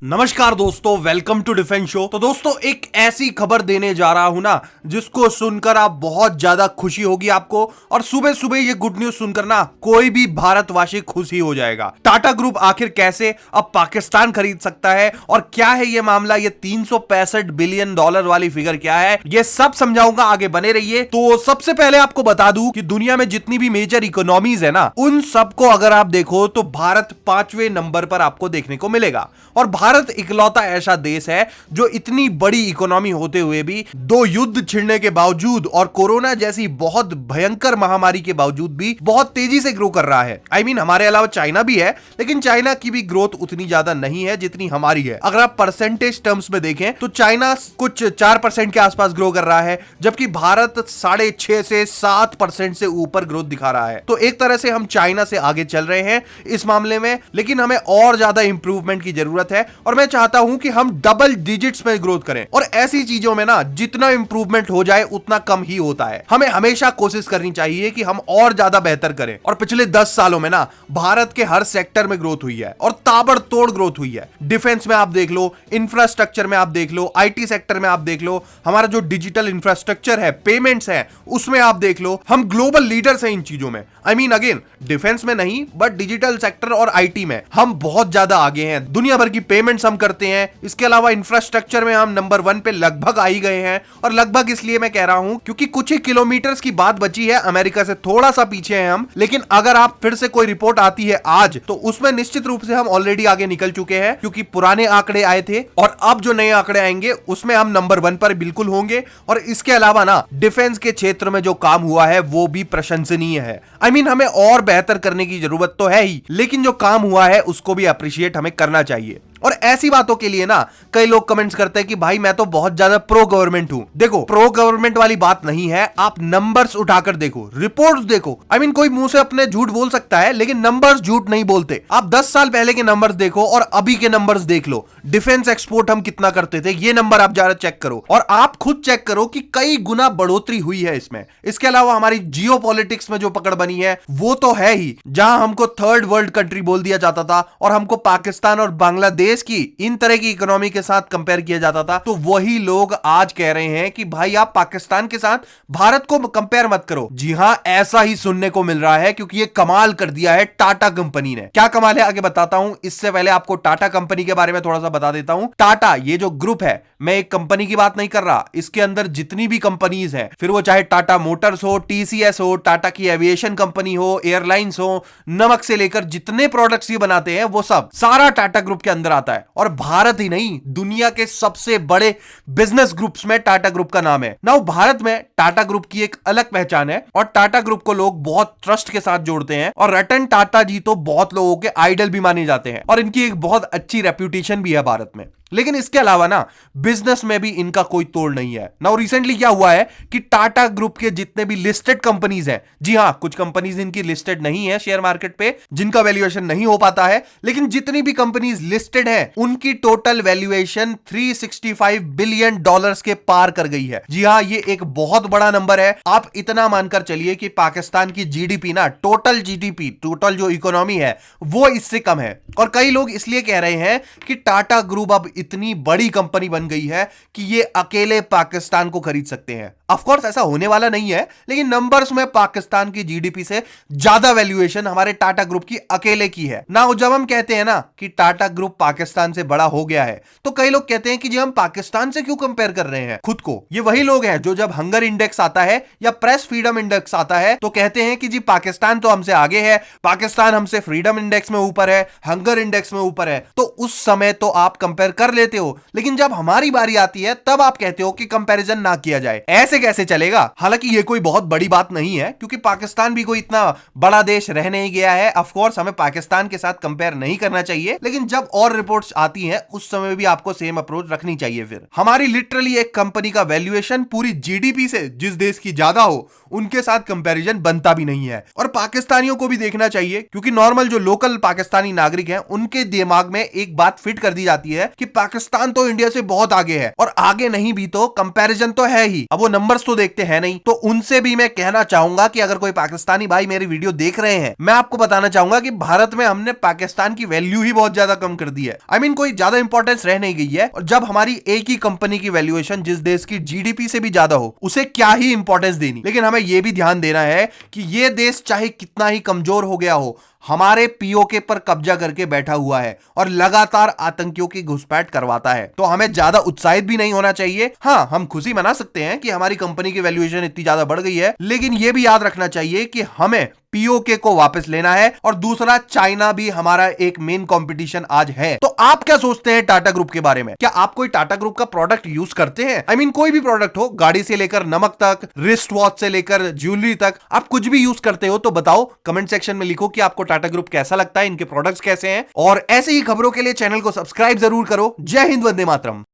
नमस्कार दोस्तों, welcome to defence show. तो दोस्तों, एक ऐसी खबर देने जा रहा हूं ना जिसको सुनकर आप बहुत ज्यादा खुशी होगी आपको, और सुबह सुबह ये गुड न्यूज सुनकर ना कोई भी भारतवासी खुशी हो जाएगा। टाटा ग्रुप आखिर कैसे अब पाकिस्तान खरीद सकता है और क्या है ये मामला, ये 365 बिलियन डॉलर वाली फिगर क्या है, ये सब समझाऊंगा, आगे बने रहिए। तो सबसे पहले आपको बता दूं कि दुनिया में जितनी भी मेजर इकोनॉमीज है ना, उन सबको अगर आप देखो तो भारत 5वें नंबर पर आपको देखने को मिलेगा। और भारत इकलौता ऐसा देश है जो इतनी बड़ी इकोनॉमी होते हुए भी, 2 युद्ध छिड़ने के बावजूद और कोरोना जैसी बहुत भयंकर महामारी के बावजूद भी बहुत तेजी से ग्रो कर रहा है। हमारे अलावा चाइना भी है, लेकिन चाइना की भी ग्रोथ उतनी ज्यादा नहीं है जितनी हमारी है। अगर आप परसेंटेज टर्म्स में देखें तो चाइना कुछ 4% के आसपास ग्रो कर रहा है, जबकि भारत 6.5 से 7% से ऊपर ग्रोथ दिखा रहा है। तो एक तरह से हम चाइना से आगे चल रहे हैं इस मामले में, लेकिन हमें और ज्यादा इंप्रूवमेंट की जरूरत है। और मैं चाहता हूं कि हम डबल डिजिट्स में ग्रोथ करें, और ऐसी चीजों में ना जितना इंप्रूवमेंट हो जाए उतना कम ही होता है। हमें हमेशा कोशिश करनी चाहिए कि हम और ज्यादा बेहतर करें। और पिछले 10 सालों में ना भारत के हर सेक्टर में ग्रोथ हुई है, और ताबड़तोड़ ग्रोथ हुई है। डिफेंस में आप देख लो, इंफ्रास्ट्रक्चर में आप देख लो, आईटी सेक्टर में आप देख लो, हमारा जो डिजिटल इंफ्रास्ट्रक्चर है, पेमेंट्स है, उसमें आप देख लो, हम ग्लोबल लीडर्स हैं इन चीजों में। अगेन डिफेंस में नहीं, बट डिजिटल सेक्टर और आईटी में हम बहुत ज्यादा आगे हैं। दुनिया भर की पेमेंट्स हम करते हैं। इसके अलावा इंफ्रास्ट्रक्चर में हम नंबर 1 पे लगभग आ ही गए हैं। और लगभग इसलिए मैं कह रहा हूं क्योंकि कुछ ही किलोमीटर्स की बात बची है, अमेरिका से थोड़ा सा पीछे हैं हम। लेकिन अगर आप फिर से कोई रिपोर्ट आती है आज, तो उसमें निश्चित रूप से हम ऑलरेडी आगे निकल चुके हैं, क्योंकि पुराने आंकड़े आए थे और अब जो नए आंकड़े आएंगे उसमें हम नंबर 1 पर बिल्कुल होंगे। और इसके अलावा ना डिफेंस के क्षेत्र में जो काम हुआ है वो भी प्रशंसनीय है। हमें और बेहतर करने की जरूरत तो है ही, लेकिन जो काम हुआ है उसको भी अप्रिशिएट हमें करना चाहिए। और ऐसी बातों के लिए ना कई लोग कमेंट्स करते हैं कि भाई मैं तो बहुत ज्यादा प्रो गवर्नमेंट हूं। देखो, प्रो गवर्नमेंट वाली बात नहीं है, आप नंबर्स उठाकर देखो, रिपोर्ट्स देखो। कोई मुंह से अपने झूठ बोल सकता है, लेकिन नंबर्स झूठ नहीं बोलते। आप 10 साल पहले के नंबर्स देखो और अभी के नंबर्स देख लो। डिफेंस एक्सपोर्ट हम कितना करते थे, ये नंबर आप जरा चेक करो, और आप खुद चेक करो कि कई गुना बढ़ोतरी हुई है इसमें। इसके अलावा हमारी जियो पॉलिटिक्स में जो पकड़ बनी है वो तो है ही, जहां हमको थर्ड वर्ल्ड कंट्री बोल दिया जाता था और हमको पाकिस्तान और बांग्लादेश की इन तरह की इकोनॉमी के साथ कंपेयर किया जाता था। तो वही लोग आज कह रहे हैं कि भाई आप पाकिस्तान के साथ भारत को कंपेयर मत करो। जी हां, ऐसा ही सुनने को मिल रहा है, क्योंकि ये कमाल कर दिया है टाटा कंपनी ने। क्या कमाल है आगे बताता हूं। इससे पहले आपको टाटा कंपनी के बारे में थोड़ा सा बता देता हूं। टाटा ये जो ग्रुप है, मैं एक कंपनी की बात नहीं कर रहा, इसके अंदर जितनी भी कंपनीज हैं, फिर वो चाहे टाटा मोटर्स हो, टीसीएस हो, टाटा की एविएशन कंपनी हो, एयरलाइंस हो, नमक से लेकर जितने प्रोडक्ट्स ये बनाते हैं वो सब सारा टाटा ग्रुप के अंदर आता है। और भारत ही नहीं, दुनिया के सबसे बड़े बिजनेस ग्रुप्स में टाटा ग्रुप का नाम है। नाउ भारत में टाटा ग्रुप की एक अलग पहचान है, और टाटा ग्रुप को लोग बहुत ट्रस्ट के साथ जोड़ते हैं। और रतन टाटा जी तो बहुत लोगों के आइडल भी माने जाते हैं, और इनकी एक बहुत अच्छी रेप्यूटेशन भी है भारत में। लेकिन इसके अलावा ना बिजनेस में भी इनका कोई तोड़ नहीं है। नाउ रिसेंटली क्या हुआ है कि टाटा ग्रुप के जितने भी लिस्टेड कंपनीज हैं, जी हां, कुछ कंपनीज इनकी लिस्टेड नहीं है शेयर मार्केट पे, जिनका वैल्यूएशन नहीं हो पाता है, लेकिन जितनी भी कंपनीज लिस्टेड हैं उनकी टोटल वैल्यूएशन 365 बिलियन डॉलर्स के पार कर गई है। जी हां, ये एक बहुत बड़ा नंबर है। आप इतना मानकर चलिए कि पाकिस्तान की जीडीपी ना, टोटल जीडीपी, टोटल जो इकोनॉमी है वो इससे कम है। और कई लोग इसलिए कह रहे हैं कि टाटा ग्रुप अब इतनी बड़ी कंपनी बन गई है कि ये अकेले पाकिस्तान को खरीद सकते हैं। ऑफ कोर्स ऐसा होने वाला नहीं है, लेकिन नंबर्स में पाकिस्तान की जीडीपी से ज्यादा वैल्यूएशन हमारे टाटा ग्रुप की अकेले की है ना। जब हम कहते हैं ना कि टाटा ग्रुप पाकिस्तान से बड़ा हो गया है, तो कई लोग कहते हैं कि जी हम पाकिस्तान से क्यों कंपेयर कर रहे हैं खुद को। ये वही लोग हैं जो जब हंगर इंडेक्स आता है या प्रेस फ्रीडम इंडेक्स आता है तो कहते हैं कि जी पाकिस्तान तो हमसे आगे है, पाकिस्तान हमसे फ्रीडम इंडेक्स में ऊपर है, हंगर इंडेक्स में ऊपर है। तो उस समय तो आप कंपेयर कर लेते हो, लेकिन जब हमारी बारी आती है तब आप कहते हो कि कंपैरिजन ना किया जाए। ऐसे कैसे चलेगा। हालांकि ये कोई बहुत बड़ी बात नहीं है, क्योंकि पाकिस्तान भी कोई इतना बड़ा देश रह नहीं गया है। ऑफ कोर्स हमें पाकिस्तान के साथ कंपेयर नहीं करना चाहिए, लेकिन जब और रिपोर्ट्स आती हैं उस समय भी आपको सेम अप्रोच रखनी चाहिए। फिर हमारी लिटरली एक कंपनी का वैल्यूएशन पूरी जीडीपी से जिस देश की ज्यादा हो उनके साथ कंपैरिजन बनता भी नहीं है। और पाकिस्तानियों को भी देखना चाहिए, क्योंकि नॉर्मल जो लोकल पाकिस्तानी नागरिक हैं उनके दिमाग में एक बात फिट कर दी जाती है कि पाकिस्तान तो इंडिया से बहुत आगे है, और आगे नहीं भी तो कंपैरिजन तो है ही। अब वो नंबर नंबर्स तो देखते हैं नहीं। तो उनसे भी मैं कहना चाहूंगा कि अगर कोई पाकिस्तानी भाई मेरी वीडियो देख रहे हैं, मैं आपको बताना चाहूंगा कि भारत में हमने पाकिस्तान की वैल्यू ही बहुत ज्यादा कम कर दी है। आई मीन कोई ज्यादा इंपॉर्टेंस रह नहीं गई है। और जब हमारी एक ही कंपनी की वैल्यूएशन जिस देश की जीडीपी से भी ज्यादा हो, उसे क्या ही इंपॉर्टेंस देनी। लेकिन हमें यह भी ध्यान देना है कि यह देश चाहे कितना ही कमजोर हो गया हो, हमारे पीओके पर कब्जा करके बैठा हुआ है और लगातार आतंकियों की घुसपैठ करवाता है। तो हमें ज्यादा उत्साहित भी नहीं होना चाहिए। हाँ, हम खुशी मना सकते हैं कि हमारी कंपनी की वैल्यूएशन इतनी ज्यादा बढ़ गई है, लेकिन यह भी याद रखना चाहिए कि हमें पीओके को वापस लेना है। और दूसरा, चाइना भी हमारा एक मेन कंपटीशन आज है। तो आप क्या सोचते हैं टाटा ग्रुप के बारे में? क्या आप कोई टाटा ग्रुप का प्रोडक्ट यूज करते हैं? आई मीन कोई भी प्रोडक्ट हो, गाड़ी से लेकर नमक तक, रिस्ट वॉच से लेकर ज्वेलरी तक, आप कुछ भी यूज करते हो तो बताओ, कमेंट सेक्शन में लिखो कि आपको टाटा ग्रुप कैसा लगता है, इनके प्रोडक्ट्स कैसे हैं। और ऐसे ही खबरों के लिए चैनल को सब्सक्राइब जरूर करो। जय हिंद, वंदे मातरम।